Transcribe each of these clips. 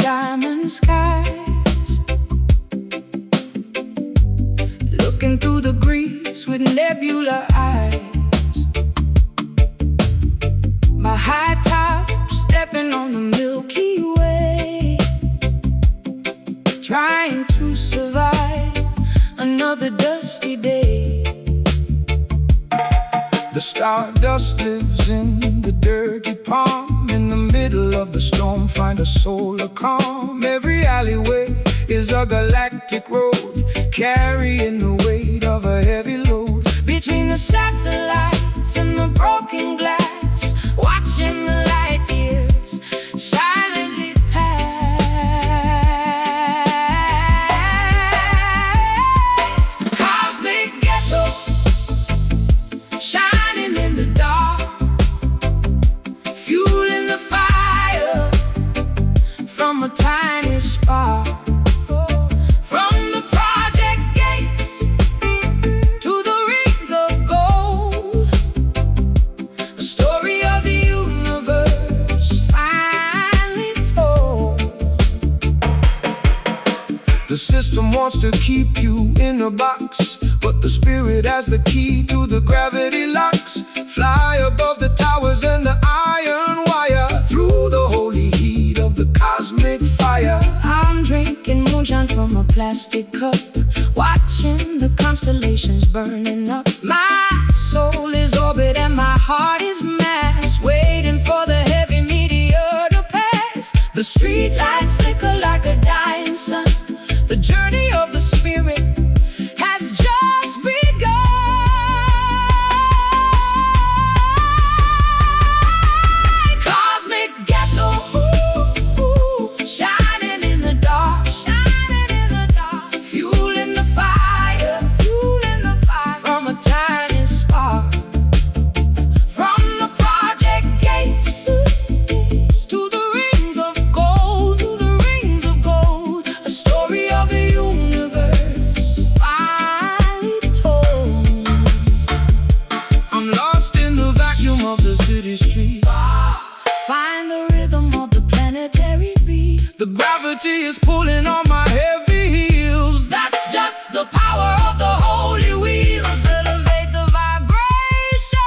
diamond skies, looking through the grease with nebula eyes. My high top stepping on the Milky Way, trying to survive another dusty day. The stardust lives in the dirty palm. In the middle of the storm, find a solar calm. Every alleyway is a galactic road, carrying the weight of a heavy load. Between the satellites and the broken glass, watching the light years silently pass. Cosmic ghetto, shining in the dark, fueling the fire from a tiny spark. From the project gates to the rings of gold, a story of the universe finally told. The system wants to keep you in a box, but the spirit has the key to the gravity locks. Fly above the towers and the iron wire, through the holy heat of the cosmic fire. I'm drinking moonshine from a plastic cup, watching the constellations burning up. My soul is orbit and my heart is mass, waiting for the heavy meteor to pass. The street lights flicker like a dying sun. The journey of the spirit has just begun. Cosmic ghetto, shining in the dark, fueling the fire from a tiny spark. From the project gates to the rings of gold, a story of the universe finally told. I'm lost in the vacuum of the city street, find the rhythm of the planetary beat. The gravity is pulling on my heavy heels. That's just the power of the holy wheels. Elevate the vibration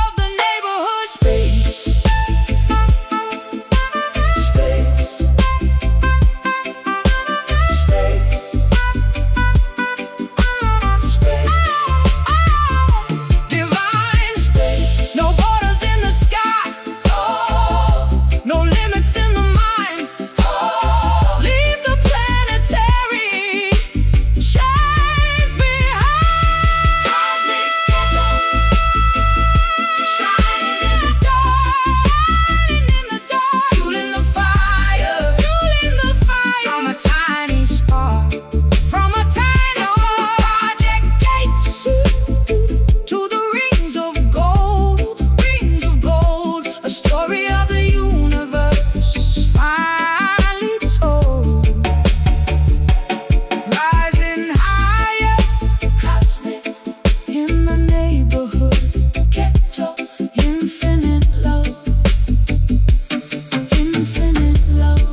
of the neighborhood space. Space. Space. Space. Divine space. No borders in the sky. No limits in the mind. Leave the planetary chains behind. Cosmic ghetto, shining in the dark, fueling the fire from a tiny spark. From a tiny spark. Project gates to the rings of gold, a story of the universe finally told. Rising higher, cosmic in the neighborhood ghetto. Infinite love, infinite love.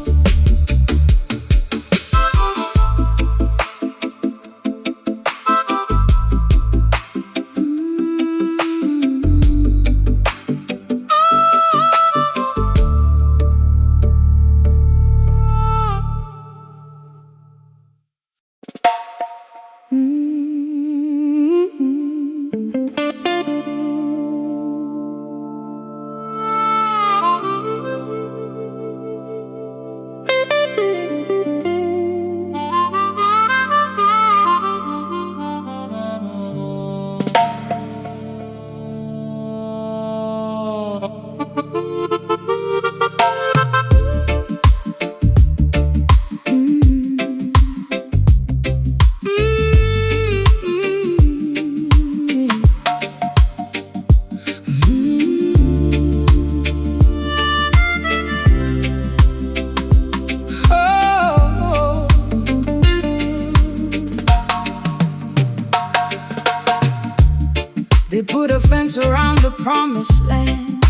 They put a fence around the promised land,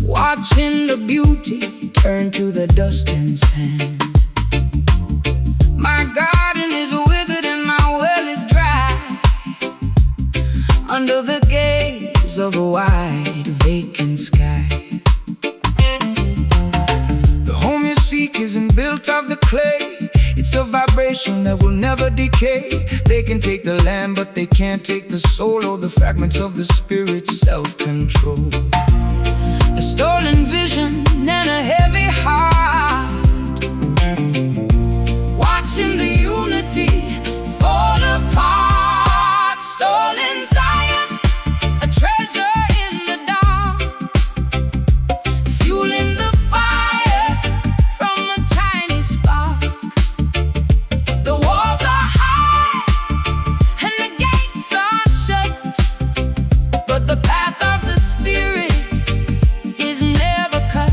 watching the beauty turn to the dust and sand. My garden is withered and my well is dry, under the gaze of a wide vacant sky. The home you seek isn't built of the clay. It's a vibration that will never decay. They can take the land, but they can't take the soul, or the fragments of the spirit's self-control. A stolen vision and a heavy heart, watching the unity fall apart. Stolen Zion, a treasure in the dark, fueling the fire from a tiny spark. The walls are high and the gates are shut, but the path of the spirit is never cut.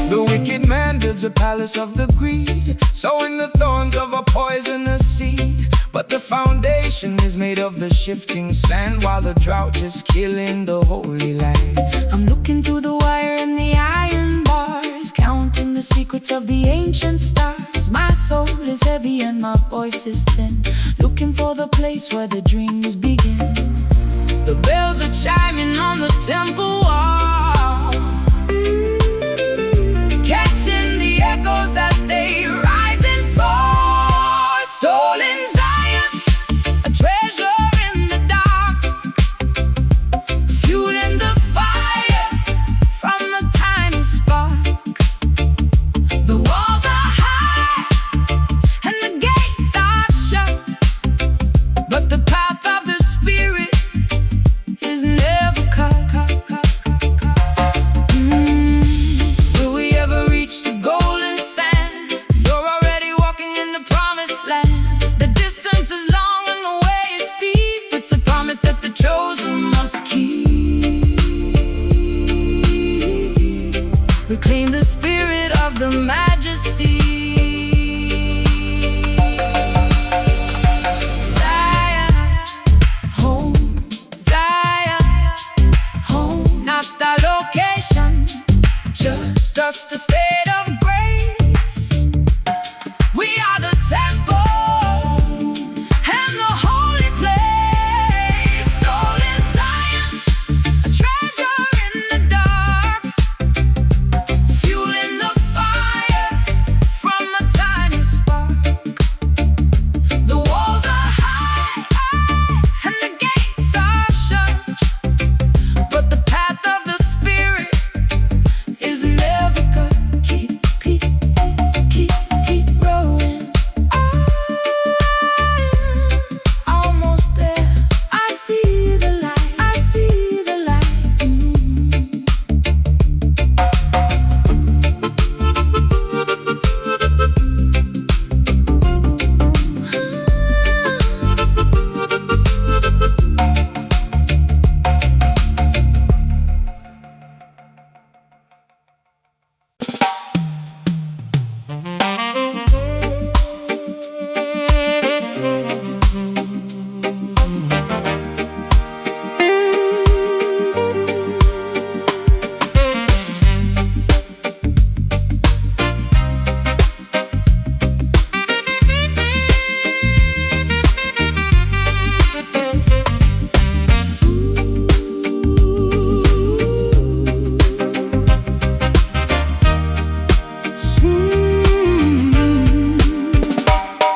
The wicked man builds a palace of the greed, sowing the thorns of a poisonous seed. But the foundation is made of the shifting sand, while the drought is killing the holy land. I'm looking through the wire and the iron bars, counting the secrets of the ancient stars. My soul is heavy and my voice is thin, looking for the place where the dreams begin. The bells are chiming on the temple wall, catching the echoes as they rise and fall. Stolen Zion, a treasure in the dark, fueling the fire from a tiny spark. The walls are high and the gates are shut, but the path of the spirit is never cut. Will we ever reach the golden sand? You're already walking in the promised land. The distance is long and the way is steep. It's a promise that the chosen must keep. Reclaim the spirit of the majesty. Zion, home, not the location, just us, the state of grace. We are the temple and the holy place. Stolen Zion, a treasure in the dark, fueling the fire from a tiny spark. The walls are high and the gates are shut, but the path of the spirit is never cut. Keep rolling. Almost there. I see the light. I see the light.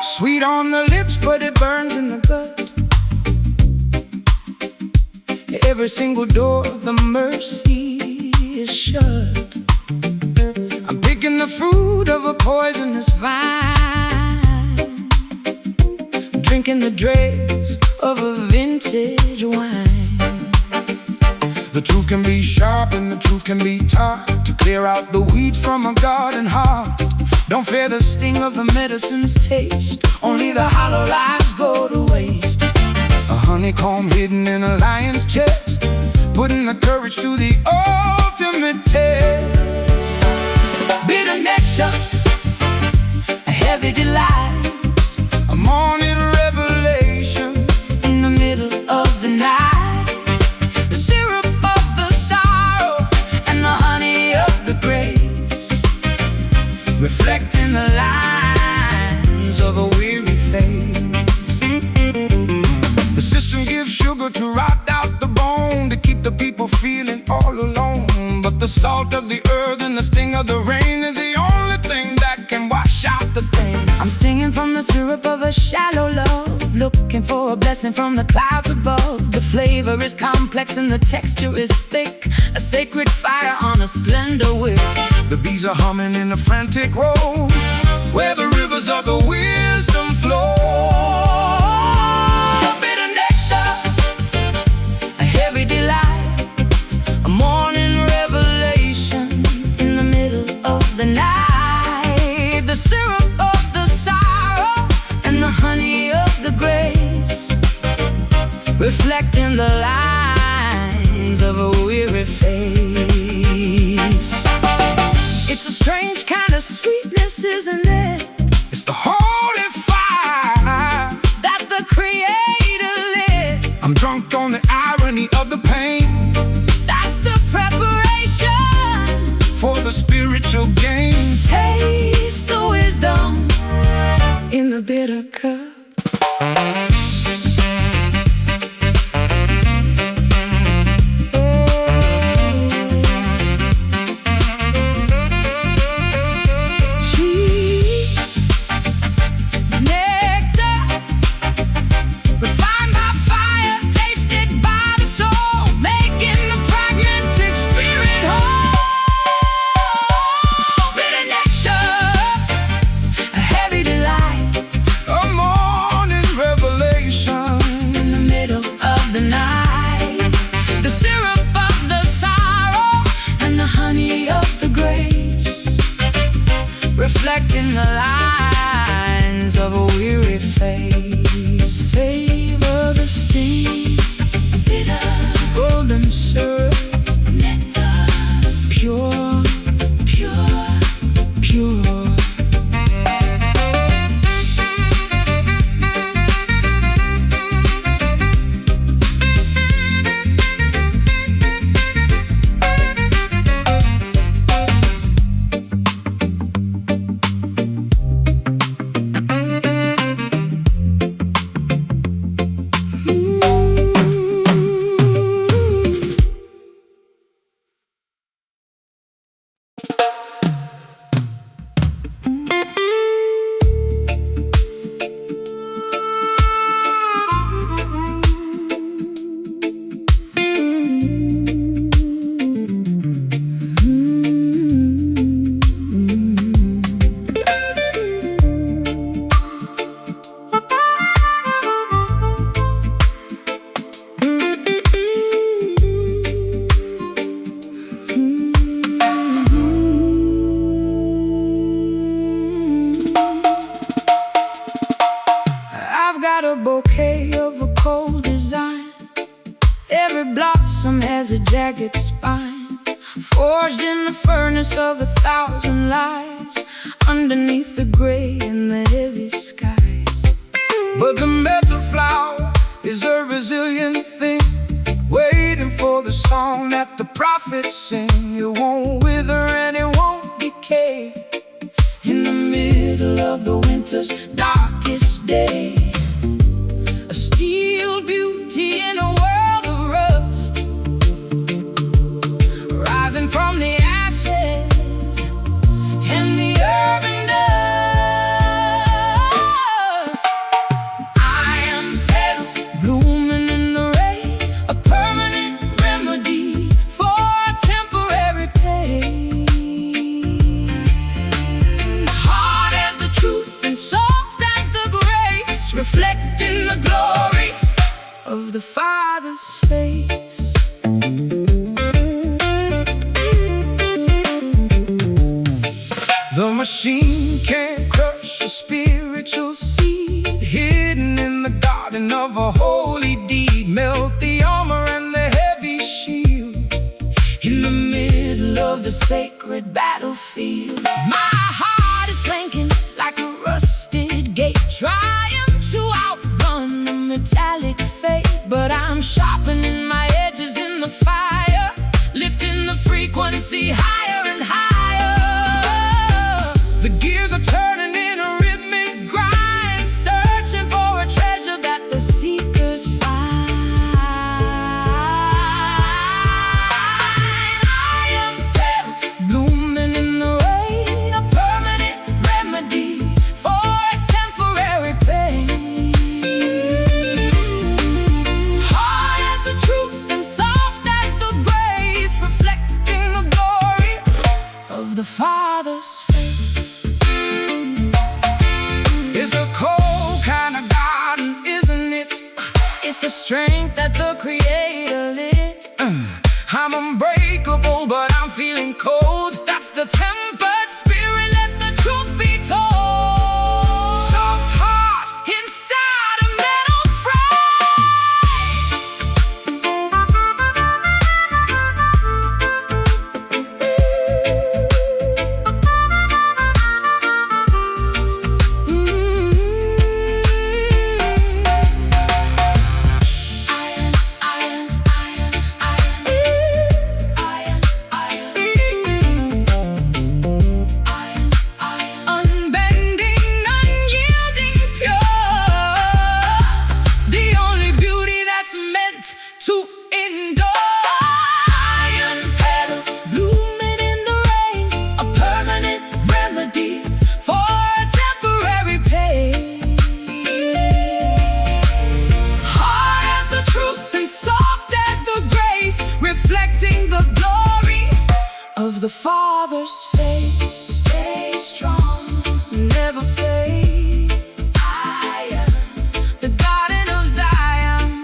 Sweet on the lips, but it burns in the gut. Every single door of the mercy is shut. I'm picking the fruit of a poisonous vine, drinking the dregs of a vintage wine. The truth can be sharp and the truth can be taught, to clear out the weeds from a garden heart. Don't fear the sting of the medicine's taste, only the hollow lives go to waste. A honeycomb hidden in a lion's chest, putting the courage to the ultimate test. Bitter nectar, a heavy delight, a morning revelation in the middle of the night. The syrup of the sorrow and the honey of the the salt of the earth and the sting of the rain is the only thing that can wash out the stain. I'm stinging from the syrup of a shallow love, looking for a blessing from the clouds above. The flavor is complex and the texture is thick, a sacred fire on a slender wick. The bees are humming in a frantic row, where the rivers of the wisdom flow. Bitter nectar, a heavy delight, a morning revelation in the middle of the night. The syrup of the sorrow and the honey of the grace, reflecting the lines of a weary face. It's a strange kind of sweetness, isn't it? It's the holy fire that the Creator lit. I'm drunk on the irony of the pain. That's the preparation for the spiritual gain. Taste the wisdom in the bitter cup. Reflecting the lines of a weary face. Savor the sting, bitter, golden syrup, nectar, pure, pure, pure. A bouquet of a cold design. Every blossom has a jagged spine, forged in the furnace of 1,000 lies, underneath the gray and the heavy skies. But the metal flower is a resilient thing, waiting for the song that the prophets sing. It won't wither and it won't decay in the middle of the winter's darkest day. A steel beauty in a world of rust, rising from the ashes and the urban dust. Iron petals blooming in the rain, a permanent remedy for temporary pain. Hard as the truth and soft as the grace, reflecting the glory of the Father's face. The machine can't crush a spiritual seed hidden in the garden of a holy deed. Melt the armor and the heavy shield In the middle of the sacred battlefield, my heart is clanking like a rusted gate, trying to outrun the metallic fate. But I'm sharpening my edges in the fire, lifting the frequency higher and higher. The gears are turning in a rhythmic grind, Searching for a treasure that the seekers find. I am the Father's face. It's a cold kind of garden, isn't it? It's the strength that the Creator lit. I'm unbreakable, but I'm feeling cold. That's the tempered spirit, let the truth be told. Soft heart Inside a metal the Father's face. Stay strong, never fade. I am the garden of Zion.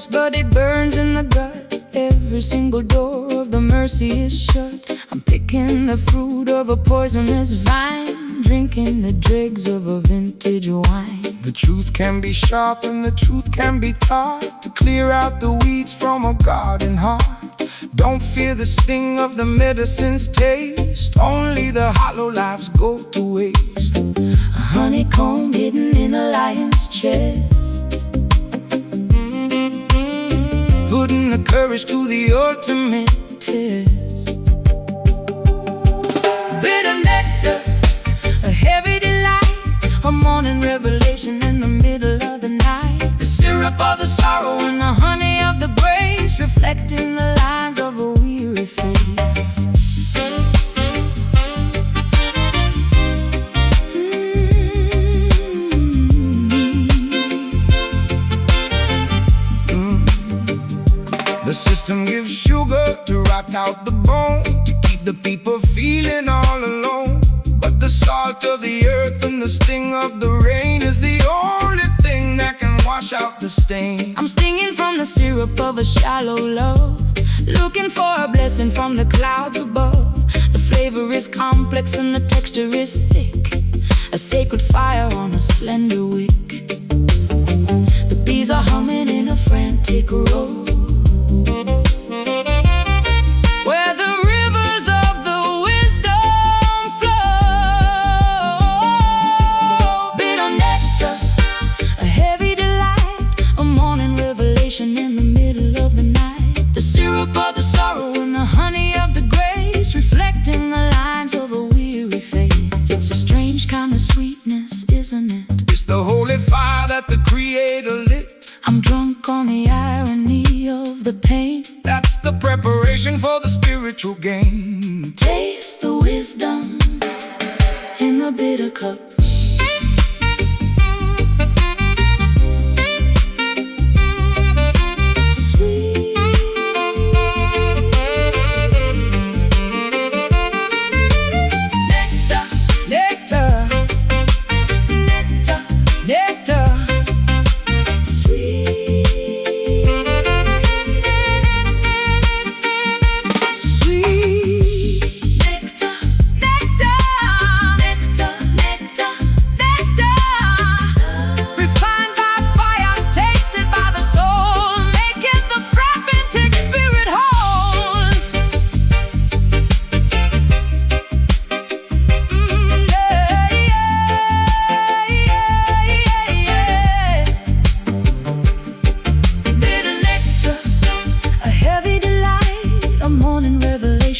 But it burns in the gut. Every single door of the mercy is shut. I'm picking the fruit of a poisonous vine, drinking the dregs of a vintage wine. The truth can be sharp and the truth can be taught to clear out the weeds from a garden heart. Don't fear the sting of the medicine's taste, only the hollow lives go to waste. A honeycomb hidden in a lion's chest, putting the courage to the ultimate test. Bitter nectar, a heavy delight, a morning revelation in the middle of the night. The syrup of the sorrow and the honey of the grace, reflecting the lines of a weary face. The system gives sugar to rot out the bone, to keep the people feeling all alone. But the salt of the earth and the sting of the rain is the only thing that can wash out the stain. I'm stinging from the syrup of a shallow love, looking for a blessing from the clouds above. The flavor is complex and the texture is thick, a sacred fire on a slender wick. The bees are humming in a frantic row, where the rivers of the wisdom flow. Bitter nectar, a heavy delight, a morning revelation in the middle of the night. The syrup of the sorrow and the honey of the grace, reflecting the lines of a weary face. It's a strange kind of sweetness, isn't it? It's the holy fire that the Creator lit. I'm drunk on the irony of the pain. That's the preparation for the spiritual gain. Taste the wisdom in the bitter cup. Sweet nectar, nectar, nectar, nectar. Sweet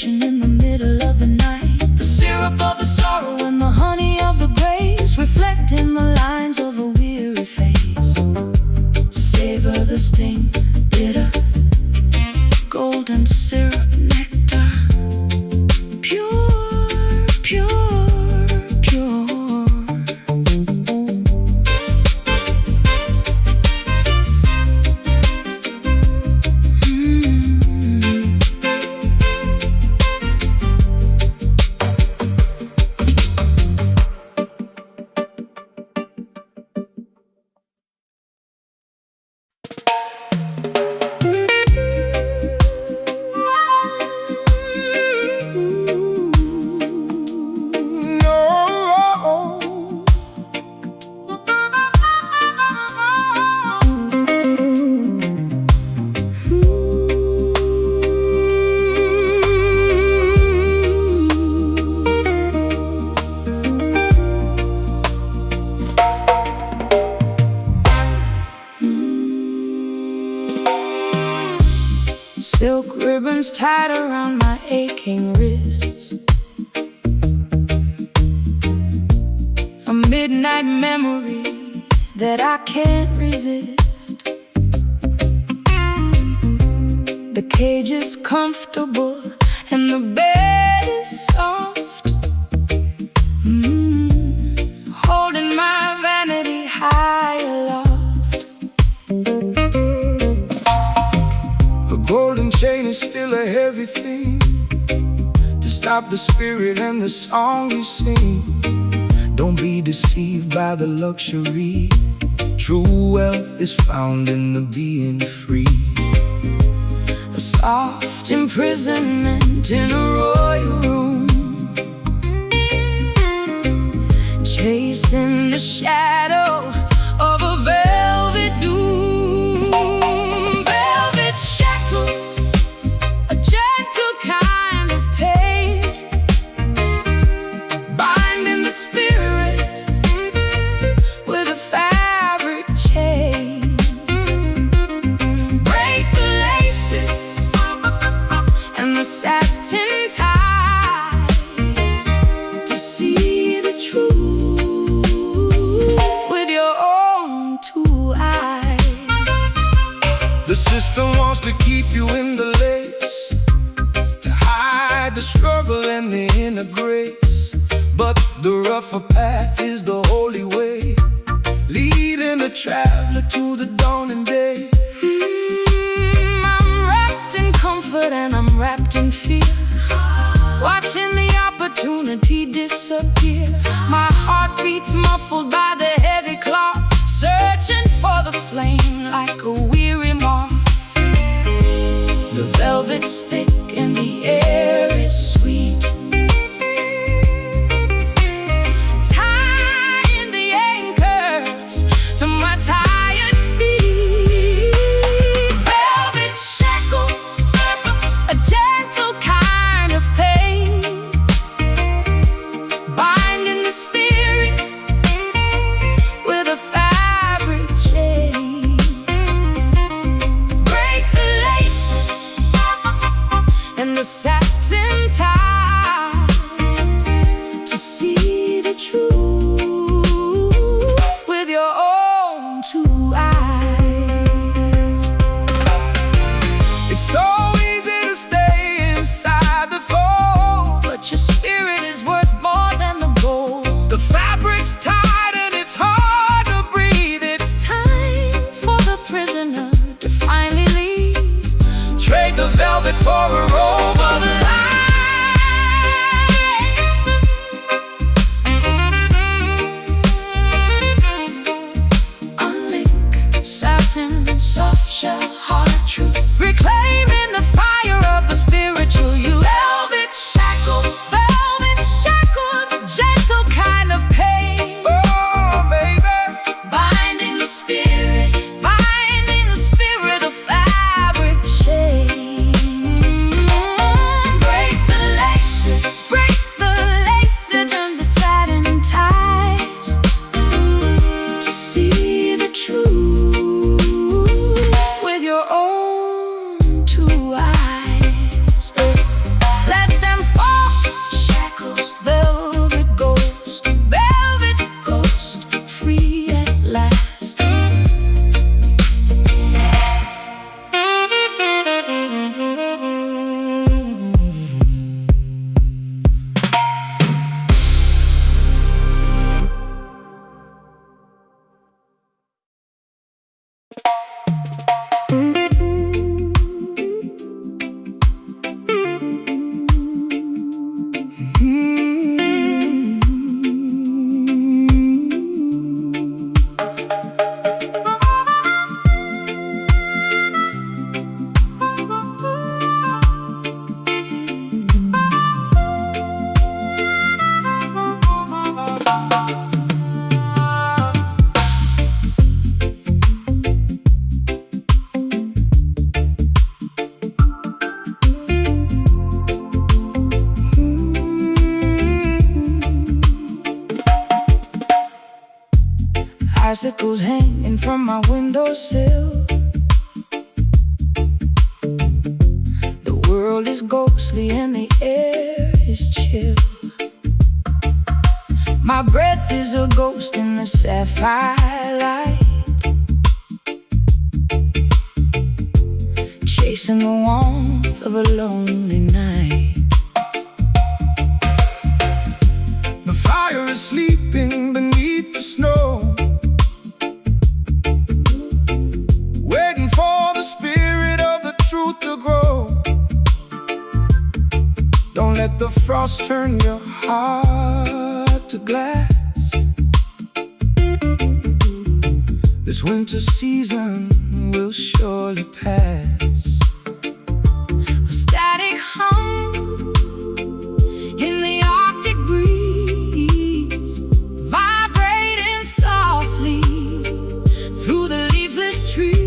revelation in the middle of the night. The syrup of the sorrow and the honey of the grace reflect in the lines of a weary face. Savor the sting, bitter, golden syrup nectar, pure, pure, pure. Silk ribbons tied around my aching wrists, a midnight memory that I can't resist. The cage is comfortable and the bed is soft, holding my vanity high aloft. Golden chain is still a heavy thing to stop the spirit and the song you sing. Don't be deceived by the luxury. True wealth is found in the being free. A soft imprisonment in a royal room, chasing the shadow of a velvet doom. Satin ties to see the truth with your own two eyes. The system wants to keep you in the lace, to hide the struggle and the inner grace. But the rougher path is the holy way, leading the traveler to the dawning day. I'm wrapped in comfort and I'm wrapped in fear, watching the opportunity disappear. My heart beats muffled by the heavy cloth, searching for the flame like a weary moth. The velvet's thick and the air is sweet, tying the anchors to my tired feet. Velvet shackles, a gentle kind of pain, binding the spirit with a fabric chain. Break the laces and the satin ties to see the truth with your own two eyes. It's so easy to stay inside the fold, But your spirit is worth more than the gold. the fabric's tight and it's hard to breathe. It's Time for the prisoner to finally leave. trade the velvet for a robe of light. Unlink satin, soft shell, hard truth, reclaiming the fire of the spiritual you. Velvet shackles, gentle kind of pain, Oh, baby, binding the spirit of fabric chain. Break the laces and the satin ties to see the truth with your own two eyes. Bicycles hanging from my windowsill. The world is ghostly and the air is chill. My breath is a ghost in the sapphire light, chasing the warmth of a lonely night. The fire is sleeping beneath the snow, waiting for the spirit of the truth to grow. Don't let the frost turn your heart to glass. This winter season will surely pass. A static hum in the Arctic breeze, vibrating softly through the leafless trees.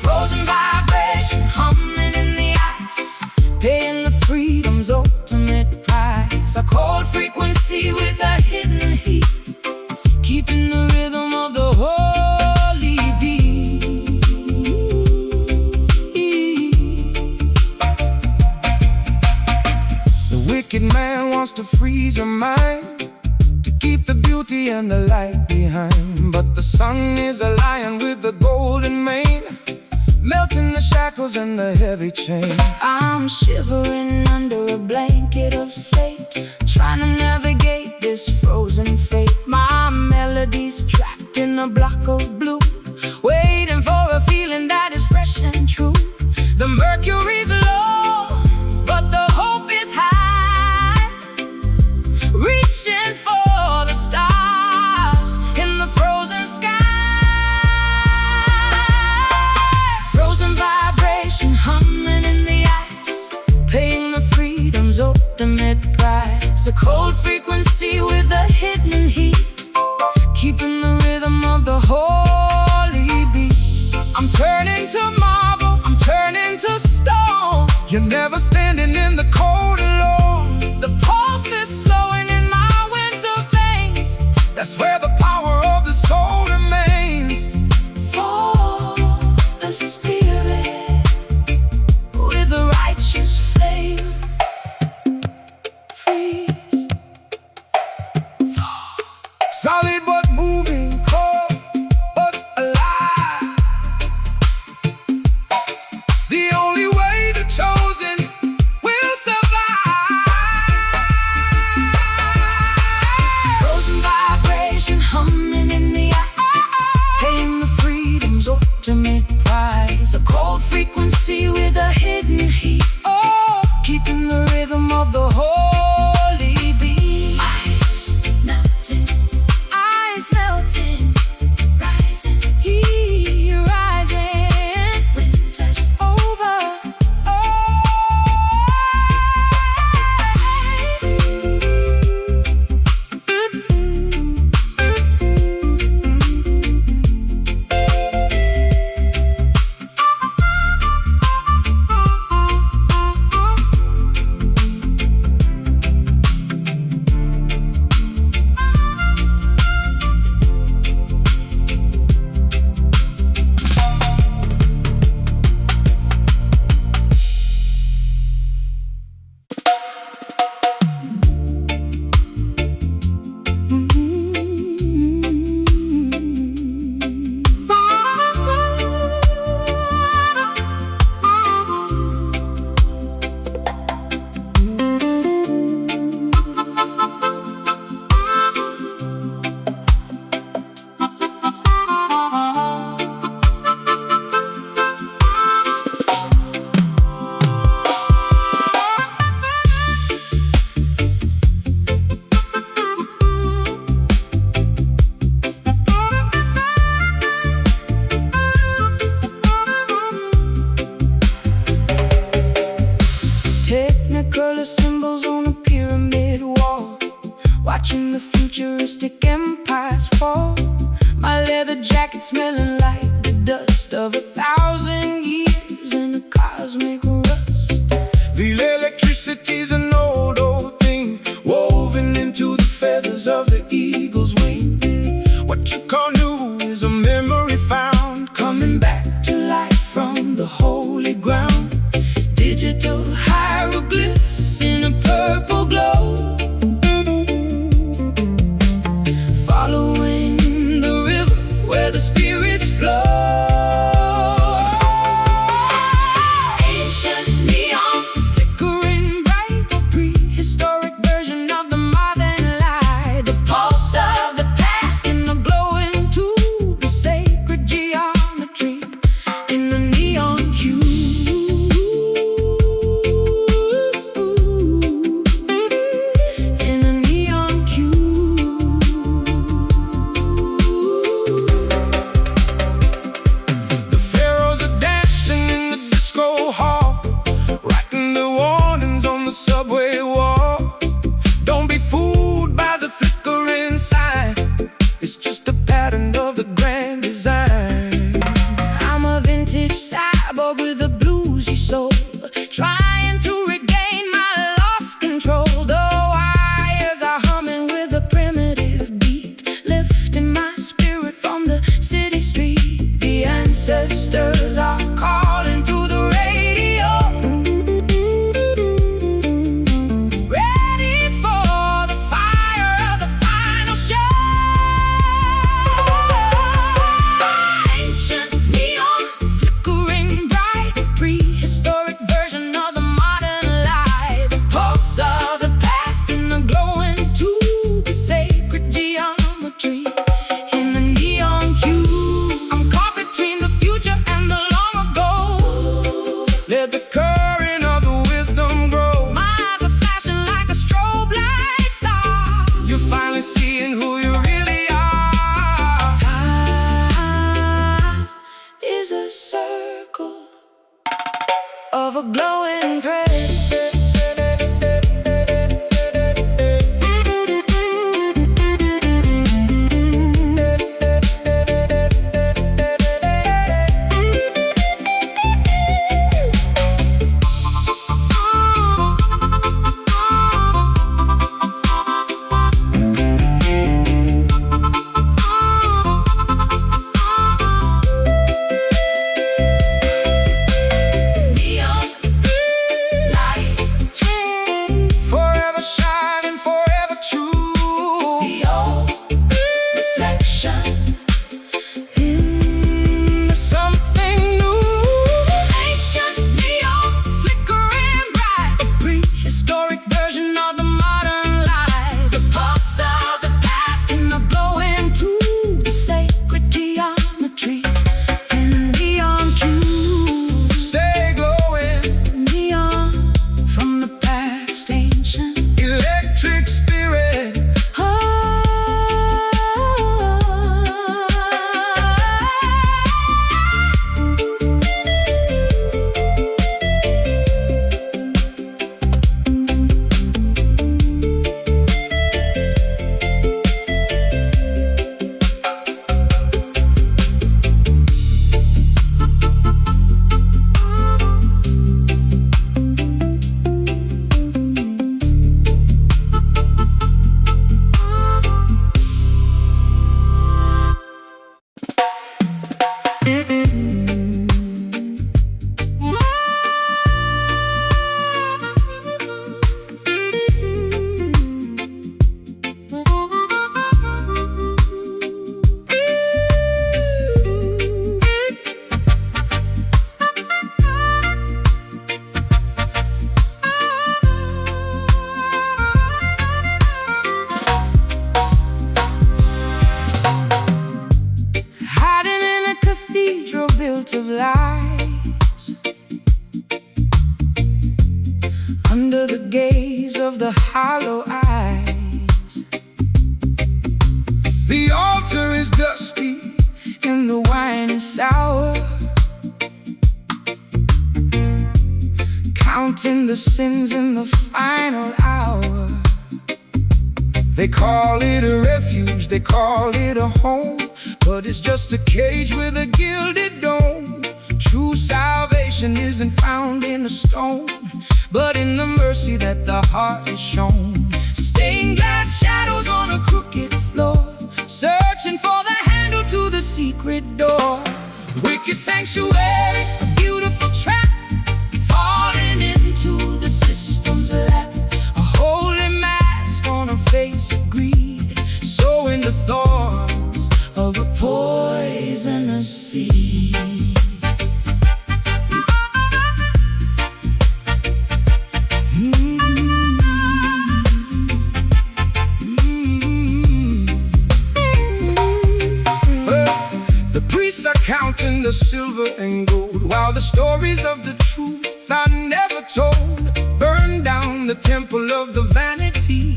Frozen vibration humming in the ice, paying the freedom's ultimate price. A cold frequency with a hidden heat, keeping the rhythm of the holy beat. The wicked man wants to freeze your mind, to keep the beauty and the light behind. But the sun is a lion with the golden mane, melting the shackles and the heavy chain. I'm shivering under a blanket of slate, trying to navigate this frozen fate. My melody's trapped in a block of blue, waiting for a feeling that is fresh and true. The mercury's low, but the hope is high, reaching for the stars in the frozen sky. Frozen vibration humming in the ice, paying the freedom's ultimate price. A cold frequency with a hidden heat, keeping the rhythm of the holy beat. I'm turning to marble, I'm turning to stone. You're never standing in the cold alone. The pulse is slowing in my winter veins. That's where the power of the soul remains. For the spirit with a righteous flame, freeze, thaw. Solid but moving, cold but alive. The only way the chosen will survive. Frozen vibration humming in the eye, paying the freedom's ultimate price. A cold frequency with a hidden heat, oh, keeping the rhythm of the holy beat. Ice melting, rising, heat rising. Winter's over, Technicolor symbols on a pyramid wall, watching the futuristic empires fall. My leather jacket smelling like the dust of 1,000 years in a cosmic rust. The electricity's an old thing, woven into the feathers of the eagle's cyborg with a bluesy soul, trying to regain my lost control. The wires are humming with a primitive beat, lifting my spirit from the city street. The ancestors are calling through the radio, ready for the fire of the final show. Ancient neon, flickering bright, prehistoric version of the modern light. The pulse of the past in the glowing tube, sacred geometry in the neon cube. I'm caught between the future and the long ago. Let the current of the wisdom grow. My eyes are flashing like a strobe light star. You're finally seeing who you really are. Time is a circle of a glowing thread. Neon light, forever shining, forever true. The old reflection in something new. Ancient neon, flickering bright, a prehistoric version of the modern light. The pulse of the past in the glowing tube, sacred geometry in the neon cube. Stay glowing, neon from the past, ancient electric spirit. Hiding in a cathedral built of lies, under the gaze of the hollow eyes. The altar is dusty and the wine is sour, counting the sins in the final hour. They call it a refuge, they call it a home, but it's just a cage with a gilded dome. True salvation isn't found in a stone, but in the mercy that the heart is shown. Stained glass shadows on a crooked floor, searching for the handle to the secret door. Wicked sanctuary, a beautiful trap, falling into the system's lap. A holy mask on a face of greed, sowing the thorns of a poisonous seed. The priests are counting the silver and gold, while the stories of the truth are never told. Burn down the temple of the vanity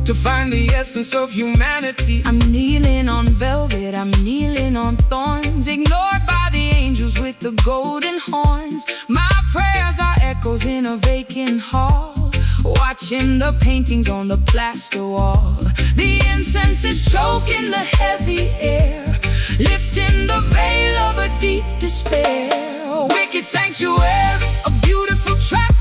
to find the essence of humanity. I'm kneeling on velvet, I'm kneeling on thorns, ignored by the angels with the golden horns. My prayers are echoes in a vacant hall, watching the paintings on the plaster wall. The incense is choking the heavy air, lifting the veil of a deep despair. A wicked sanctuary, a beautiful trap,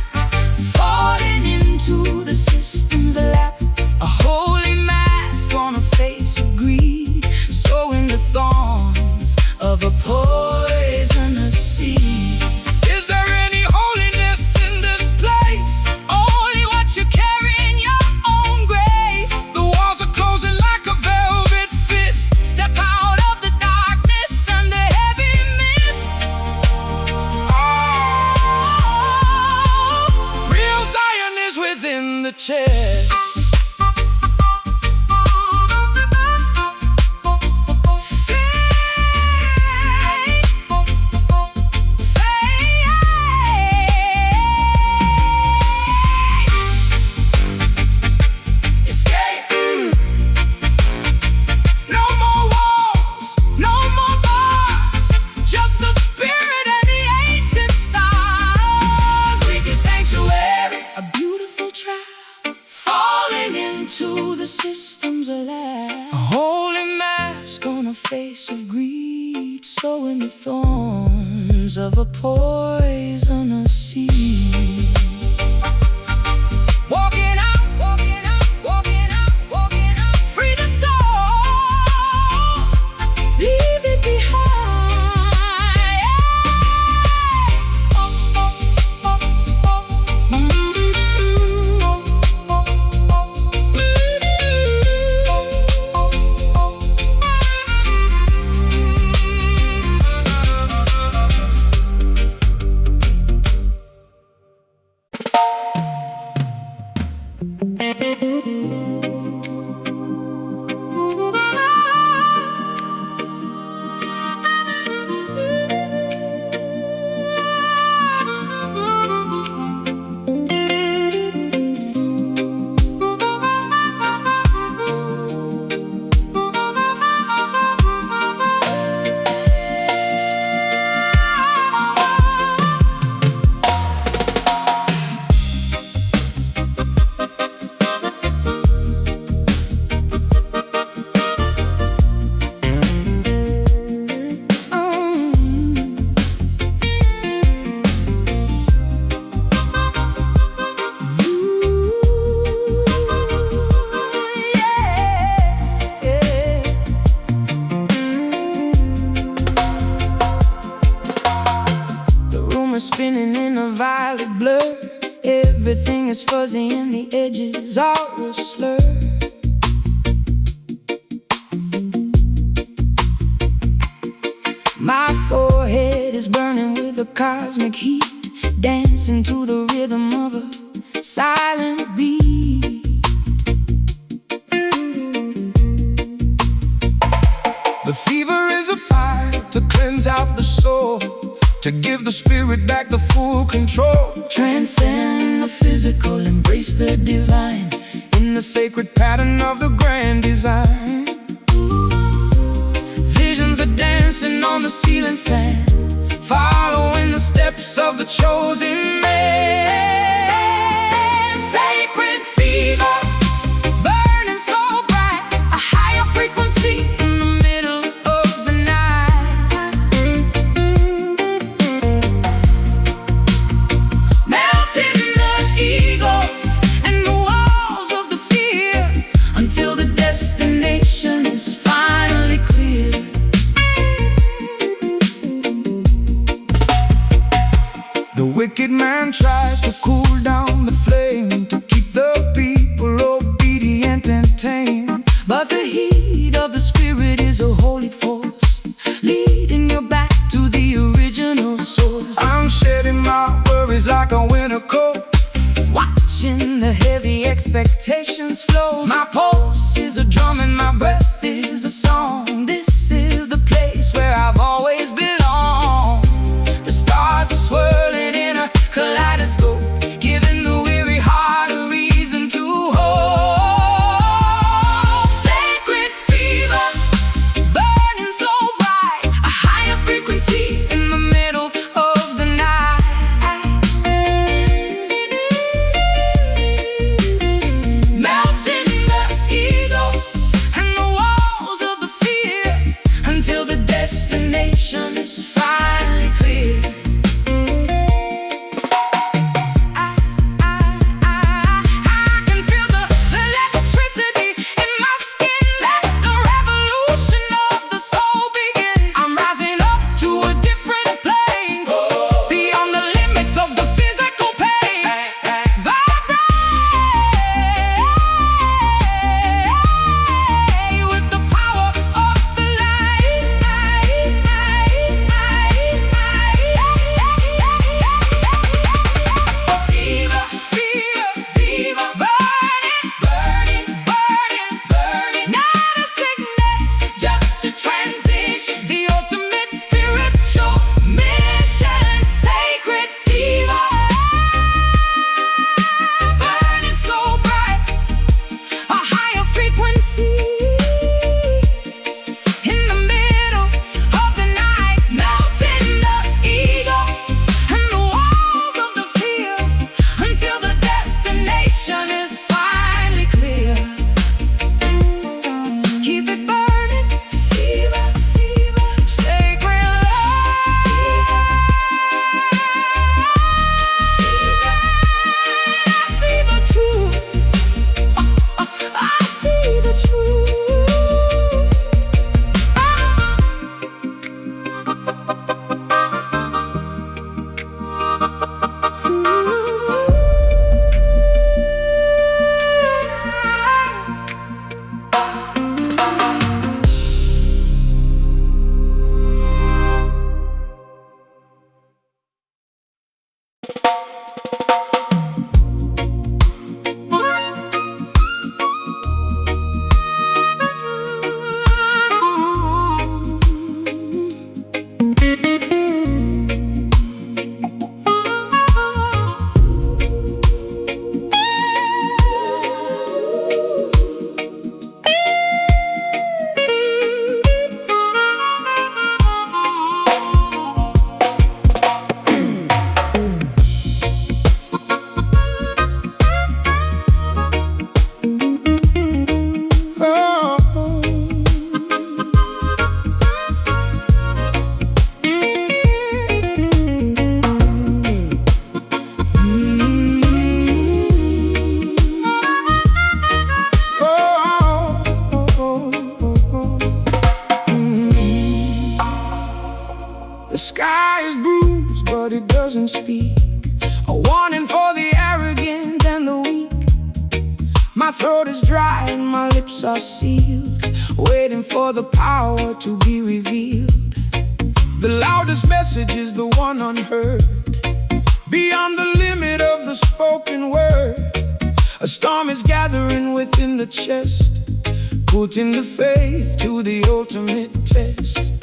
falling into the system's lap. A holy mask on a face of greed, sowing the thorns of a poisonous seed. Is there any holiness in this place? Only what you carry in your own grace. The walls are closing like a velvet fist. Step out of the darkness under heavy mist. Oh, real Zion is within the chest. To the system's alive. A holy mask on a face of greed, sowing the thorns of a poisonous seed. Walking out, walking out, walking out, walking out. Free the soul, leave it behind. Oh, oh, oh, oh. Spinning in a violet blur. Everything is fuzzy and the edges are a slur. My forehead is burning with a cosmic heat, dancing to the rhythm of a silent beat. The fever is a fire to cleanse out the soul, to give the spirit back the full control. Transcend the physical, embrace the divine, in the sacred pattern of the grand design. Visions are dancing on the ceiling fan, following the steps of the chosen man. Sacred fever, burning so bright, a higher frequency in the middle of the night. Melting the ego and the walls of the fear, until the destination is finally clear. The wicked man tries to cool down the flame, to keep the people obedient and tame. But the heat of the spirit is a holy force, leading you back to the original source. I'm shedding my worries like a winter coat, watching the heavy expectations flow. My pulse is a drum and my breath is a song. This is the place where I've always belonged. The stars are swirling in a kaleidoscope, giving the weary heart a reason to hope. Sacred fever, burning so bright, a higher frequency in the middle of the night. Melting the ego and the walls of doesn't speak, a warning for the arrogant and the weak. My throat is dry and my lips are sealed, waiting for the power to be revealed. The loudest message is the one unheard, beyond the limit of the spoken word. A storm is gathering within the chest, putting the faith to the ultimate test.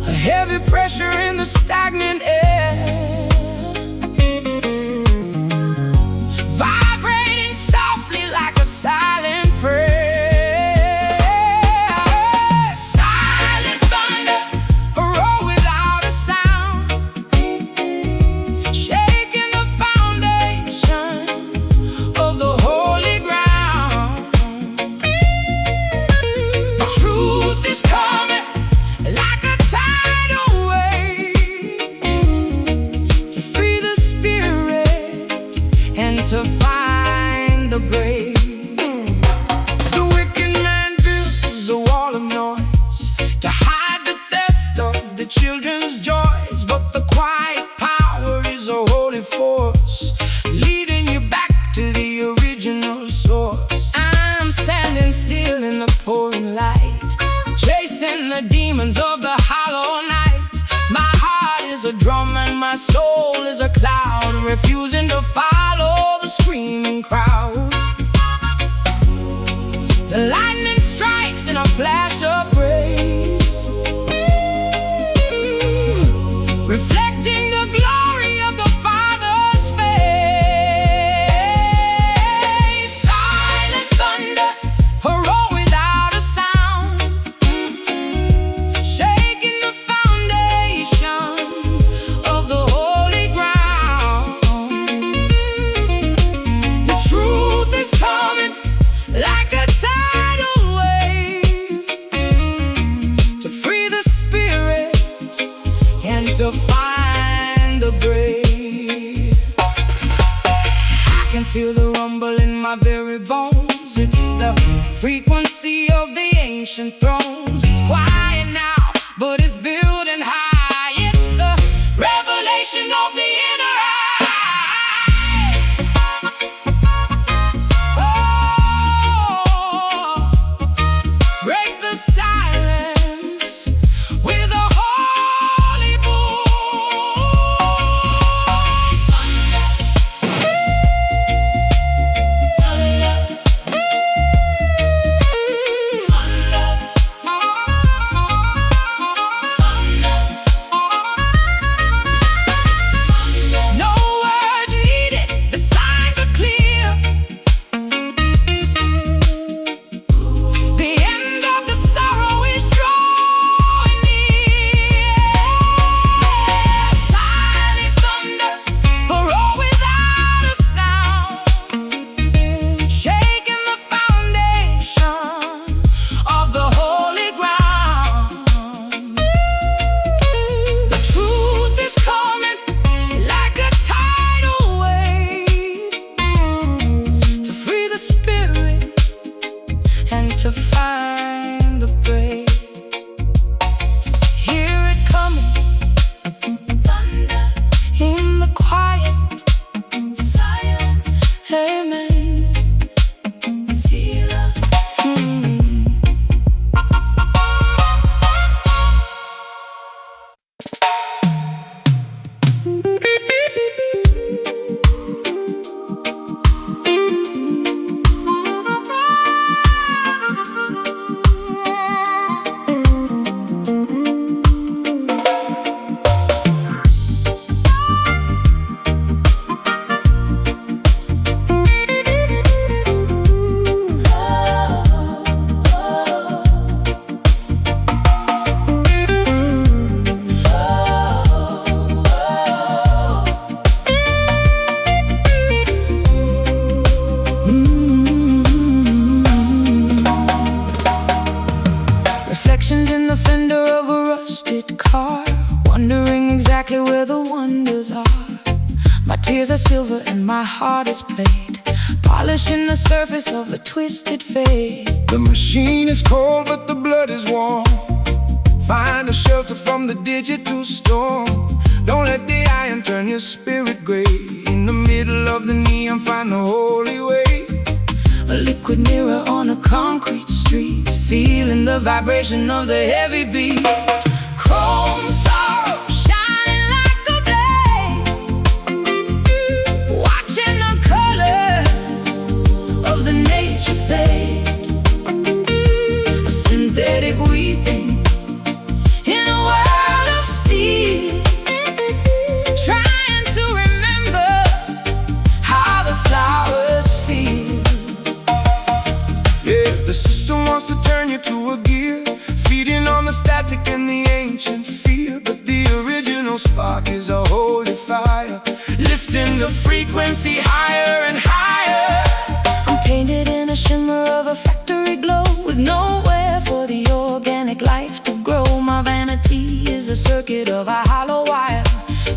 A heavy pressure in the stagnant air, vibrating softly like a silent prayer. Silent thunder, a roar without a sound, shaking the foundation of the holy ground. The truth is coming like a tidal wave, to free the spirit and to find the brave. The wicked man builds a wall of noise to hide the theft of the children's joys, but the quiet power is a holy force, leading you back to the original source. I'm standing still in the pouring light, chasing the demons of the hollow night. My heart is a drum and my soul is a cloud, refusing to follow the screaming crowd. The lightning strikes in a flash of grace, reflecting the glory of the Father's face. Silent thunder, a roar without a sound, shaking the foundation of the holy ground. The truth is coming like a tidal wave, to free the spirit and to find the brave. I can feel the rumble in my very bones. It's the frequency of the ancient thrones. It's quiet now, but it's building high. It's the revelation of the inner eye. Oh, break the silence with a holy boom. Thunder, thunder, thunder, thunder. No words needed, the signs are clear. The end of the sorrow is drawing near. Silent thunder, a roar without a sound, shaking the foundation of the holy ground. The truth is coming like a tidal wave, to free the spirit and to find the brave. Hear it coming, thunder in the quiet silence. Amen. Selah. Reflections in the fender of a rusted car, wondering exactly where the wonders are. My tears are silver and my heart is plate, polishing the surface of a twisted fate. The machine is cold but the blood is warm. Find a shelter from the digital storm. a spirit gray. In the middle of the neon, find the holy way. A liquid mirror on a concrete street, feeling the vibration of the heavy beat. Chrome sorrow shining like a blade, watching the colors of the nature fade. A synthetic weeping in a world of steel, trying to remember how the flowers feel. Yeah, the system wants to turn you to a gear, feeding on the static and the ancient fear. But the original spark is a holy fire, lifting the frequency higher and higher. I'm painted in a shimmer of a factory glow, with nowhere for the organic life to grow. My vanity is a circuit of a hollow wire,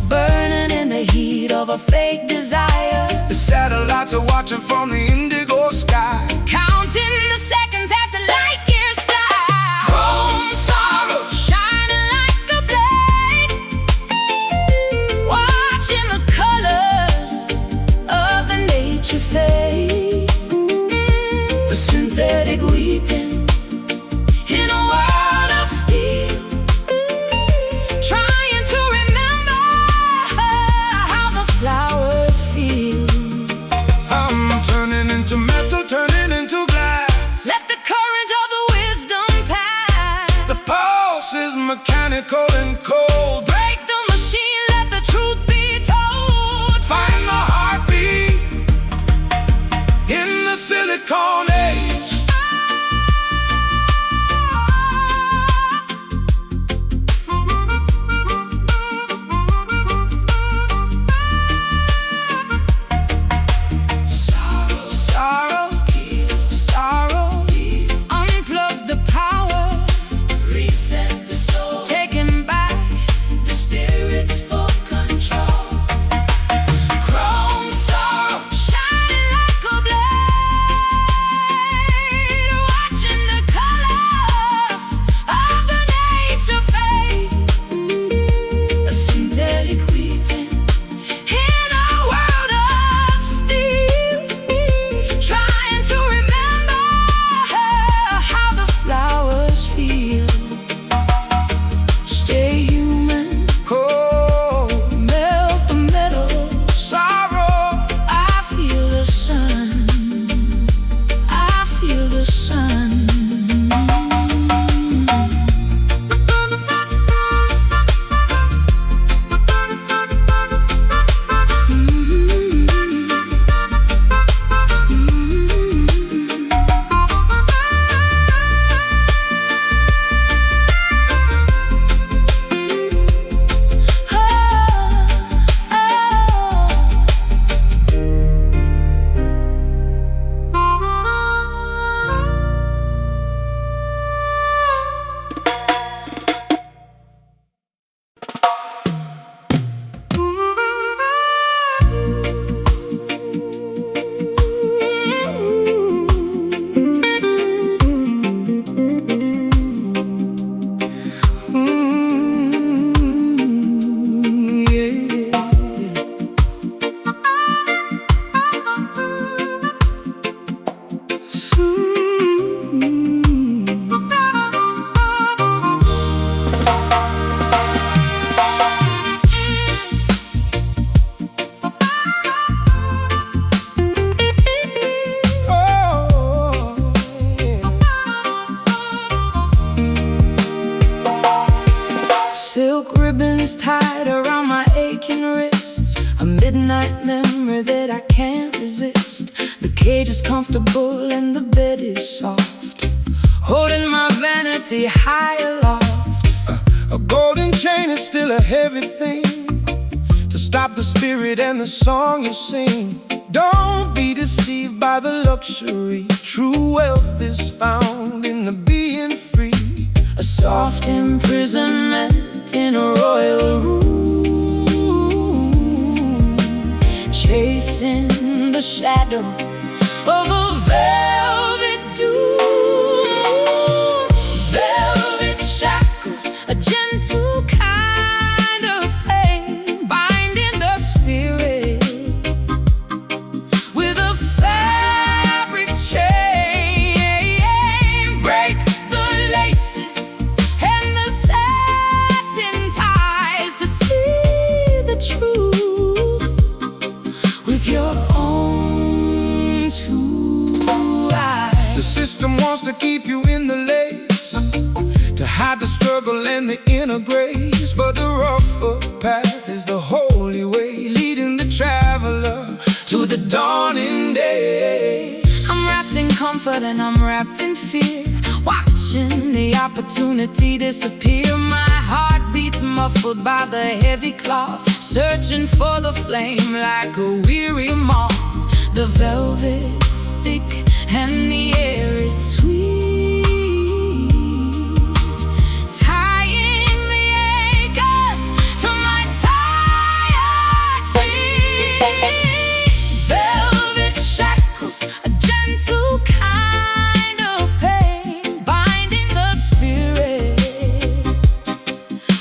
burning in the heat of a fake desire. The satellites are watching from the indigo sky, Counting the seconds as the light years fly. Chrome sorrow shining like a blade, watching the colors of the nature fade. A synthetic weeping in a world of steel, trying to remember how the flowers feel. I'm turning into metal, turning into glass. Let the current of the wisdom pass. The pulse is mechanical and cold. Break the machine, let the truth be told. Find the heartbeat in the silicone age. Sorrow, sorrow, sorrow. Unplug the power, reset the soul, taking back the spirit's full control. Chrome sorrow shining like a blade, watching the colors of the nature fade. A synthetic weeping in a world of steel, trying to remember how the flowers feel. Stay human, Oh, melt the metal. sorrow. I feel the sun, I feel the sun. Silk ribbons tied around my aching wrists, a midnight memory that I can't resist. The cage is comfortable and the bed is soft, holding my vanity high aloft. A golden chain is still a heavy thing to stop the spirit and the song you sing. Don't be deceived by the luxury. True wealth is found in the being free. A soft imprisonment in a royal room, chasing the shadow of a velvet doom. Velvet shackles, a gentle kind of pain, binding the spirit watching the opportunity disappear. My heart beats muffled by the heavy cloth, searching for the flame like a weary moth. The velvet's thick and the air is sweet, tying the acres to my tired feet. Velvet shackles, a gentle kind of pain, binding the spirit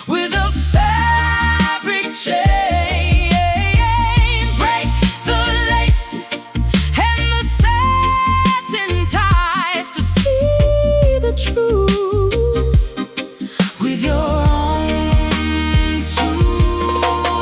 with a fabric chain. Break the laces and the satin ties to see the truth with your own two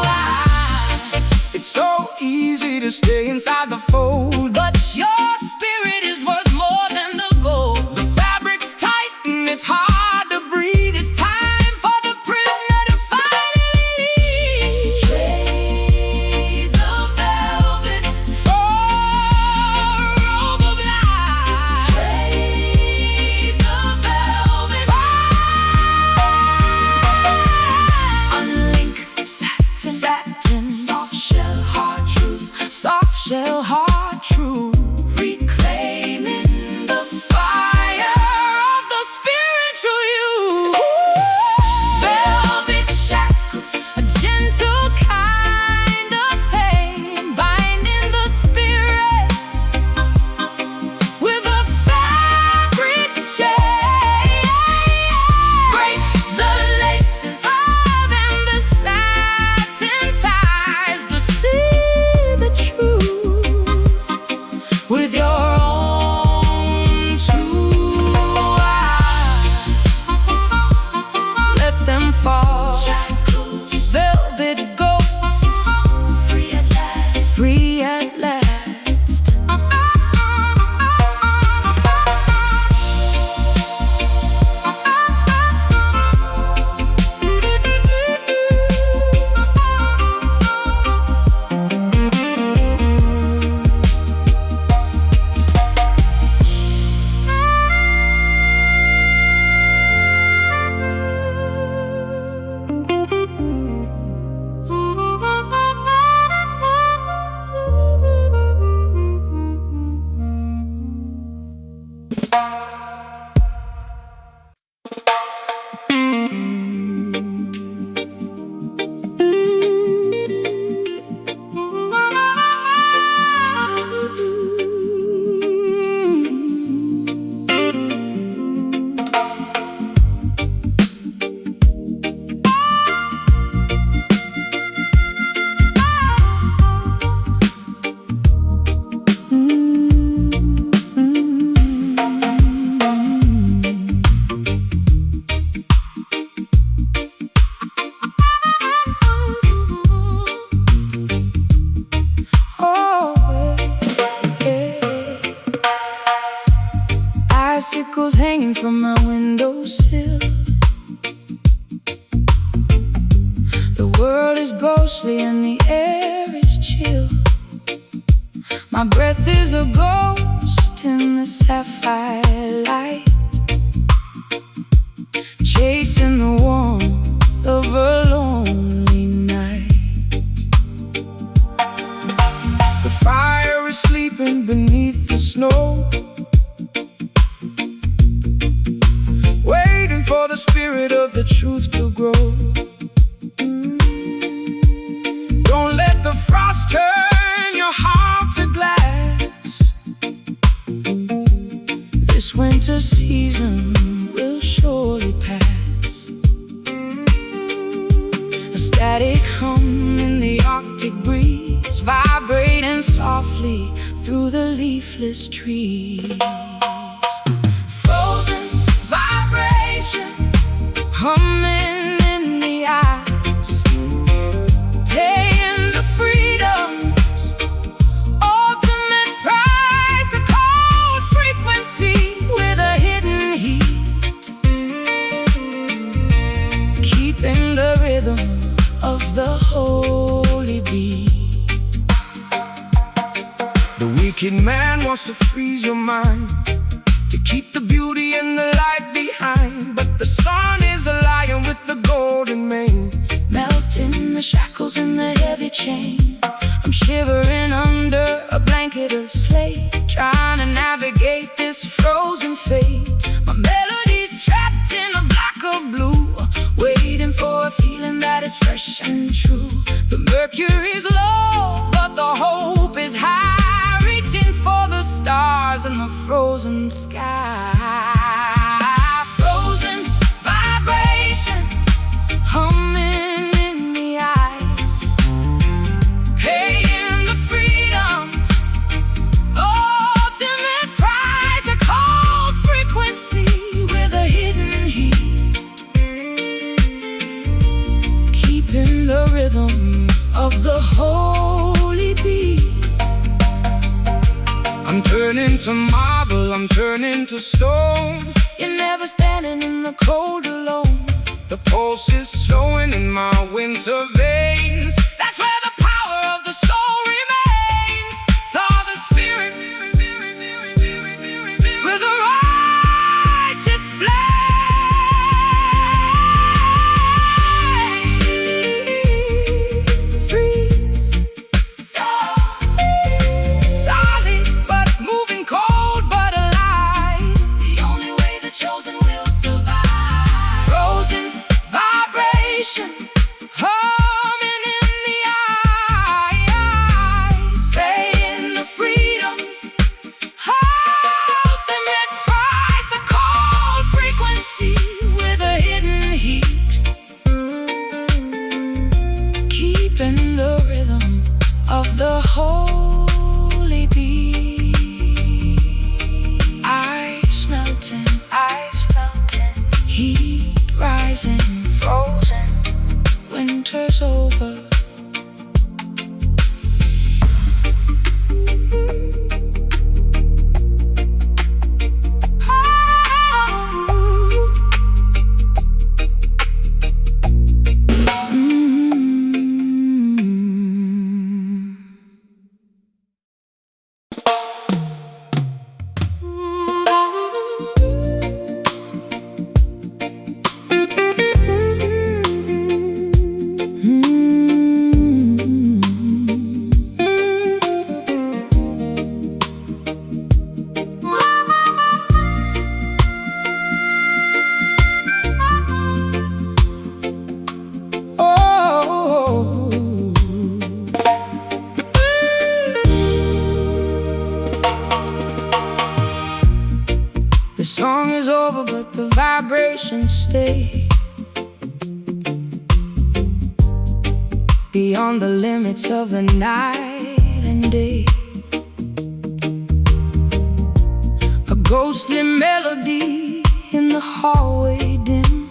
eyes. It's so easy to stay inside the fold, But your spirit is worth more than the gold. the fabric's tight and it's hard to breathe. It's time for the prisoner to finally leave. Trade the velvet For robe of light. Trade the velvet. Unlink satin, soft shell, hard truth. Soft shell, hard truth. Reclaiming the fire of the spiritual you. Velvet shackles, a gentle kind of pain, binding the spirit with a fabric chain. Break the laces and the satin ties to see the truth with your own two eyes. Let them fall. Shackles, velvet ghosts, free at last. Free at last. Icicles hanging from my windowsill. The world is ghostly and the air is chill. My breath is a ghost in the sapphire light, chasing the warmth of a lonely night. the fire is sleeping beneath the snow, waiting for the spirit of the truth to grow. Don't let the frost turn your heart to glass. This winter season will surely pass. A static hum in the Arctic breeze, vibrating softly through the leafless trees. Frozen vibration, humming in the eyes, paying the freedom's ultimate price. A cold frequency with a hidden heat, keeping the rhythm of the holy beat. The wicked man wants to freeze your mind, to keep the beauty and the light behind. the shackles and the heavy chain. I'm shivering under a blanket of slate, trying to navigate this frozen fate. My melody's trapped in a block of blue, waiting for a feeling that is fresh and true. The mercury's low, but the hope is high, reaching for the stars and the frozen sky. Frozen vibration, humming in the ice, paying the freedom's ultimate price. A cold frequency with a hidden heat, keeping the rhythm of the holy beat. I'm turning to marble, I'm turning to stone. You're never standing in the cold alone. The pulse is slowing in my winter veins. That's where the power of the soul remains. Thaw the spirit with a righteous flame. Freeze, thaw, solid but moving, cold but alive. The only way the chosen will survive. Frozen vibration, humming in the eyes, paying the freedom's ultimate price. A cold frequency with a hidden heat, keeping the rhythm of the holy beat. Ice melting, heat rising, frozen, winter's over. The song is over, but the vibrations stay beyond the limits of the night and day. A ghostly melody in the hallway dim,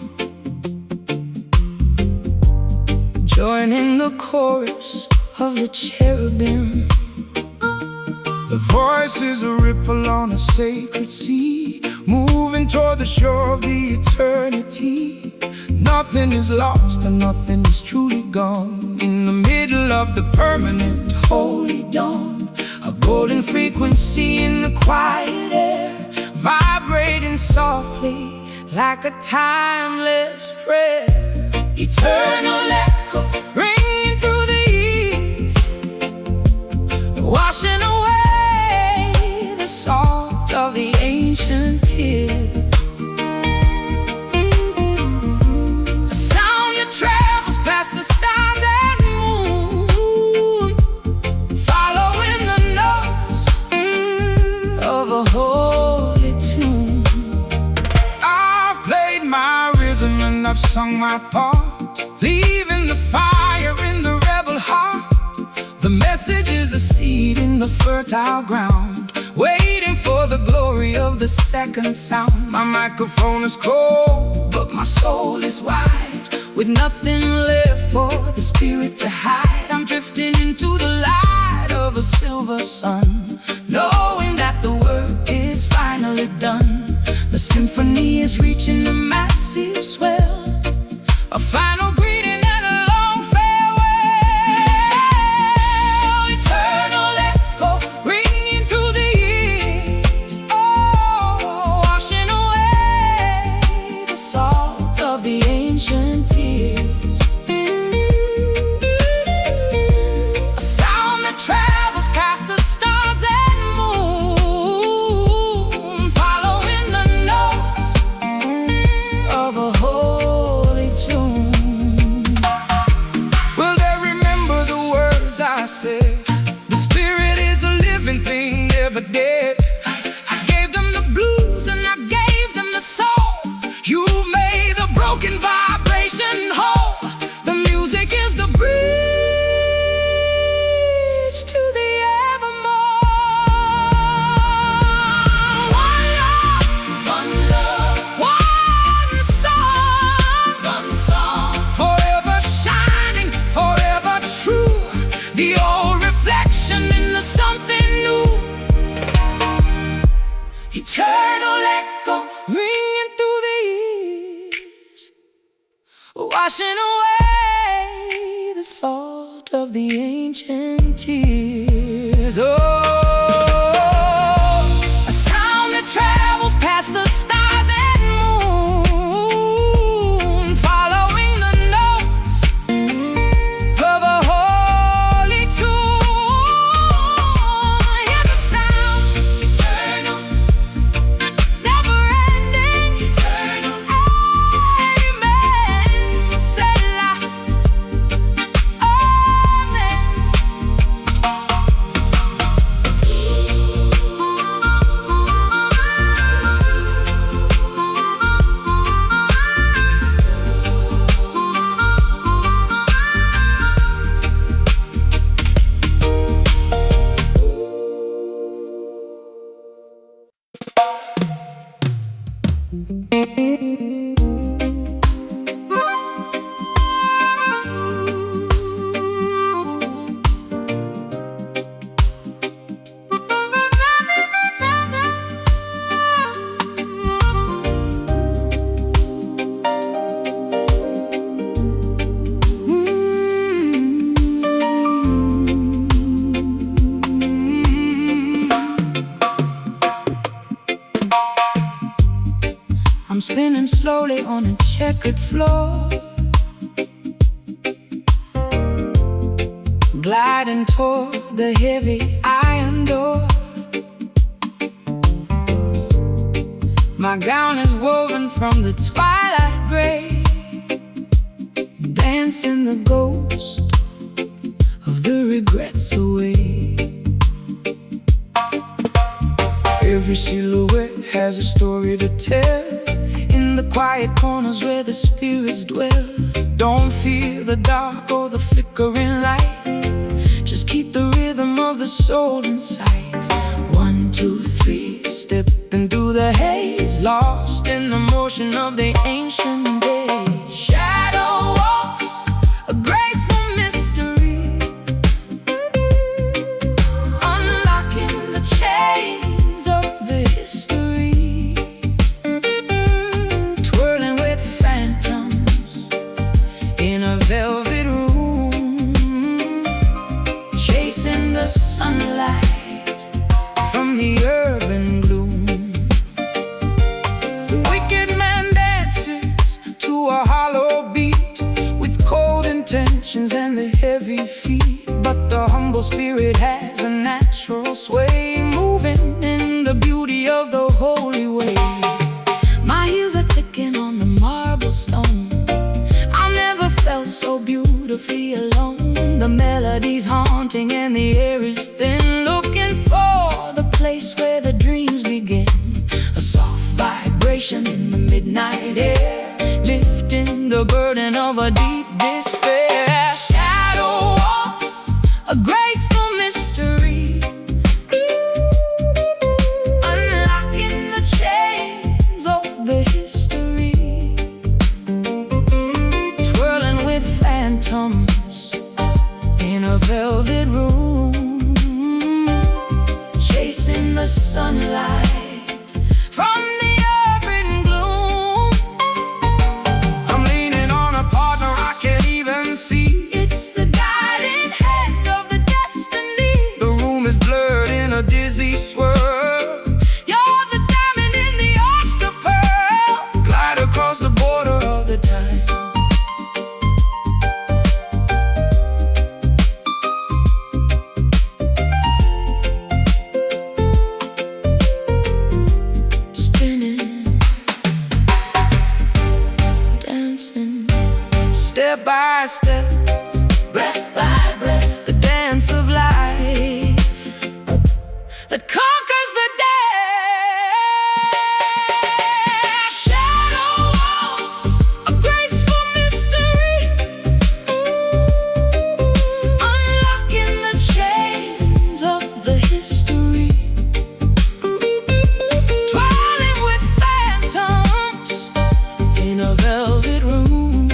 joining the chorus of the cherubim. The voice is a ripple on a sacred sea, moving toward the shore of the eternity. Nothing is lost and nothing is truly gone. In the middle of the permanent holy dawn, a golden frequency in the quiet air, vibrating softly like a timeless prayer. Eternal echo ringing through the east, washing away the salt of the ancient tears. A sound that travels past the stars and moon, following the notes of a holy tune. I've played my rhythm and I've sung my part, leaving the fire in the rebel heart. The message is a seed in the fertile ground, waiting for the glory of the second sound. My microphone is cold, but my soul is wide, with nothing left for the spirit to hide. I'm drifting into the light of a silver sun, knowing that the work is finally done. The symphony is reaching the massive swell, a final greeting and a long farewell. Eternal echo ringing through the years, oh, washing away the salt of the ancient tears. sound of the ancient tears. Oh, a sound that travels past the stars and moon, following the notes of a holy tune. Hear the sound, eternal, never-ending, eternal. Amen. Selah. I'm spinning slowly on a checkered floor, gliding toward the heavy iron door. My gown is woven from the twilight gray, dancing the ghost of the regrets away. Every silhouette has a story to tell, in the quiet corners where the spirits dwell. Don't fear the dark or the flickering light, just keep the rhythm of the soul in sight. 1, 2, 3, step into the haze, lost in the motion of the ancient days. Shadow walks, a graceful mystery, unlocking the chains of the history, twirling with phantoms in a velvet room, chasing the sunlight from the urban gloom. The wicked man dances to a hollow beat, with cold intentions and the heavy feet. But the humble spirit has a natural sway, moving in the beauty of the holy way. My heels are clicking on the marble stone, I never felt so beautifully alone. The melody's haunting and the air is thin, looking for the place where the dreams begin. A soft vibration in the midnight air, lifting the burden of a deep despair. Shadow walks, a graceful mystery, unlocking the chains of the history, twirling with phantoms in a velvet room, chasing the sunlight from the urban gloom. I'm leaning on a partner I can't even see, it's the guiding hand of the destiny. The room is blurred in a dizzy swirl, you're the diamond in the oyster pearl, glide across the border of the time. Spinning, dancing, step by step, breath by breath, the dance of life that conquers the day. Shadow walks, a graceful mystery, unlocking the chains of the history, twirling with phantoms in a velvet room,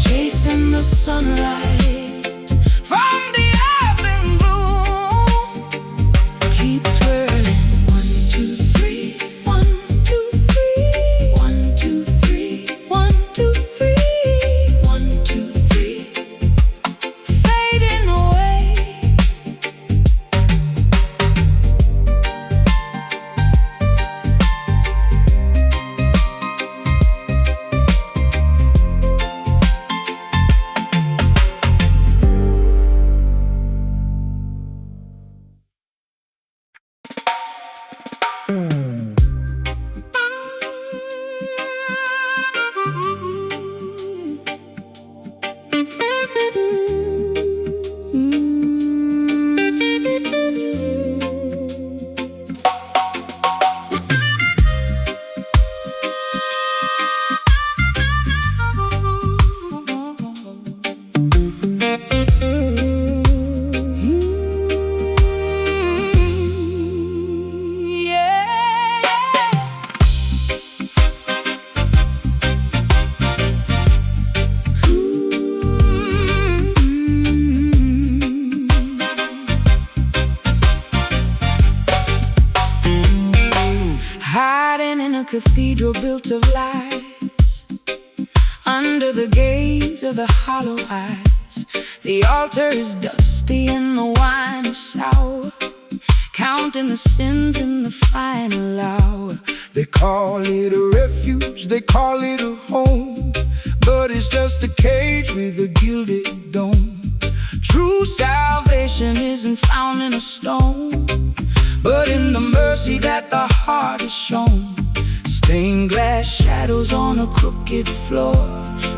chasing the sunlight from the urban gloom. Keep twirling. 1, 2, 3, 1, 2, 3, 1, 2, 3, 1, 2, 3, 1, 2, 3. to the hollow eyes. The altar is dusty and the wine is sour, counting the sins in the final hour. They call it a refuge, they call it a home, but it's just a cage with a gilded dome. True salvation isn't found in a stone, but in the mercy that the heart has shown. Stained glass shadows on a crooked floor,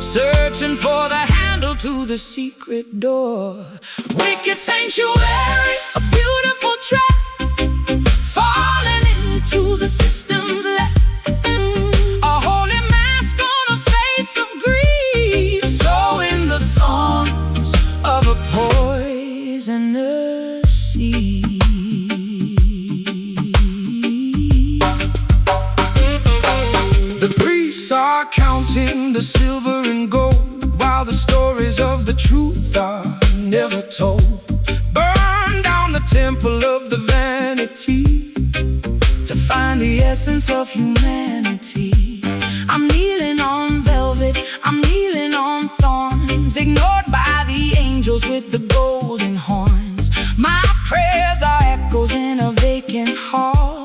searching for the handle to the secret door. Wicked sanctuary, a beautiful trap, falling into the system's lap. A holy mask on a face of grief, sowing the thorns of a poisonous seed. The priests are counting the silver and gold, while the stories of the truth are never told. Burn down the temple of the vanity to find the essence of humanity. I'm kneeling on velvet, I'm kneeling on thorns, ignored by the angels with the golden horns. My prayers are echoes in a vacant hall,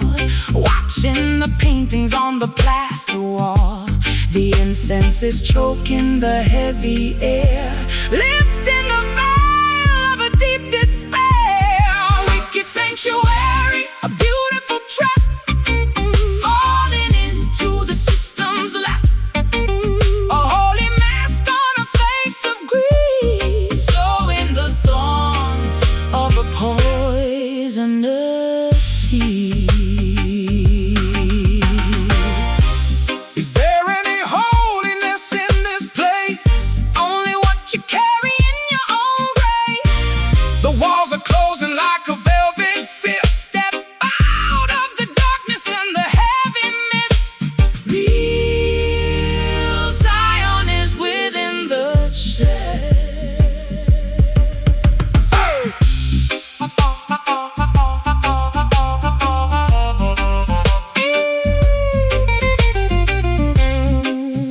watching the paintings on the plaster wall. The incense is choking the heavy air, lifting the veil of a deep despair. Wicked sanctuary, a beautiful trap, falling into the system's lap. A holy mask on a face of grief, sowing the thorns of a poisonous seed. Is there any holiness in this place? Only what you carry in your own grace. The walls are closing like a velvet fist. Step out of the darkness and the heavy mist. Real Zion is within the chest.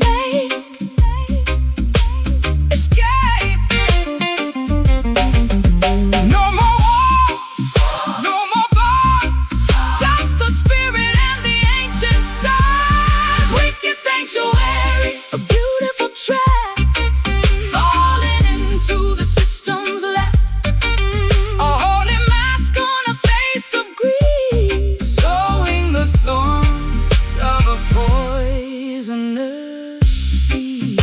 Fake escape. No more walls, no more bars, just the spirit and the ancient stars. Wicked sanctuary, a beautiful trap, falling into the system's lap. A holy mask on a face of grief, sowing the thorns of a poisonous seed.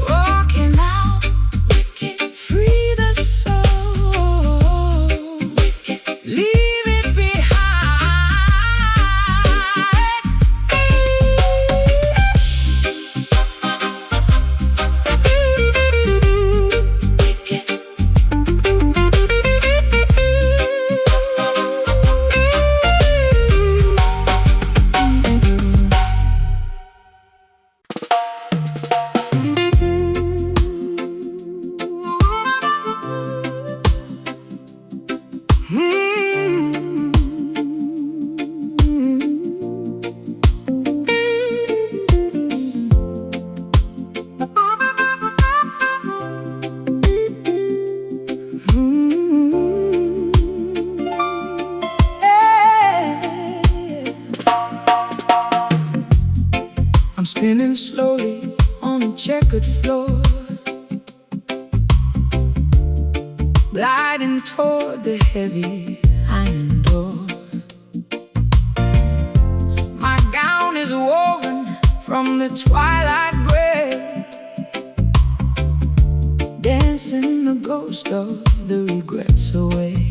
Walking out, wicked, free the soul. Wicked, leave it behind. Wicked. I'm spinning slowly on a checkered floor, gliding toward the heavy iron door. My gown is woven from the twilight gray, dancing the ghost of the regrets away.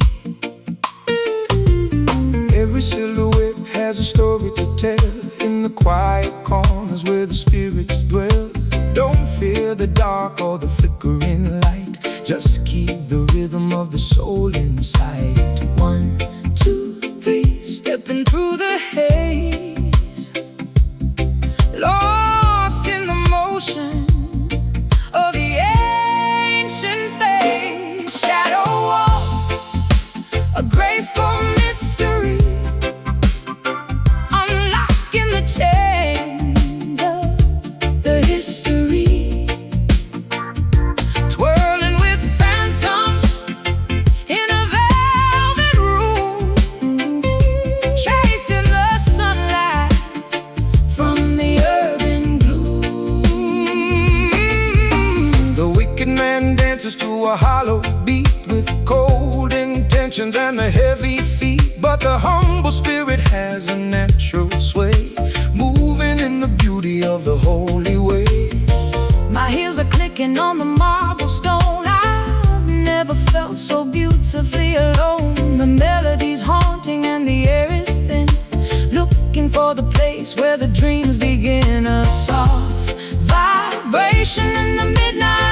Every silhouette has a story to tell, in the quiet corners where the spirits dwell. Don't fear the dark or the flickering light, just keep the rhythm of the soul inside. 1, 2, 3, stepping through the haze, lost in the motion of the ancient days. Shadow walls, a graceful mystery, unlocking the chains of the history. wicked man dances to a hollow beat with cold intentions and a heavy feet. But the humble spirit has a natural sway, moving in the beauty of the holy way. My heels are clicking on the marble stone. I've never felt so beautifully alone. The melody's haunting and the air is thin, looking for the place where the dreams begin. A soft vibration in the midnight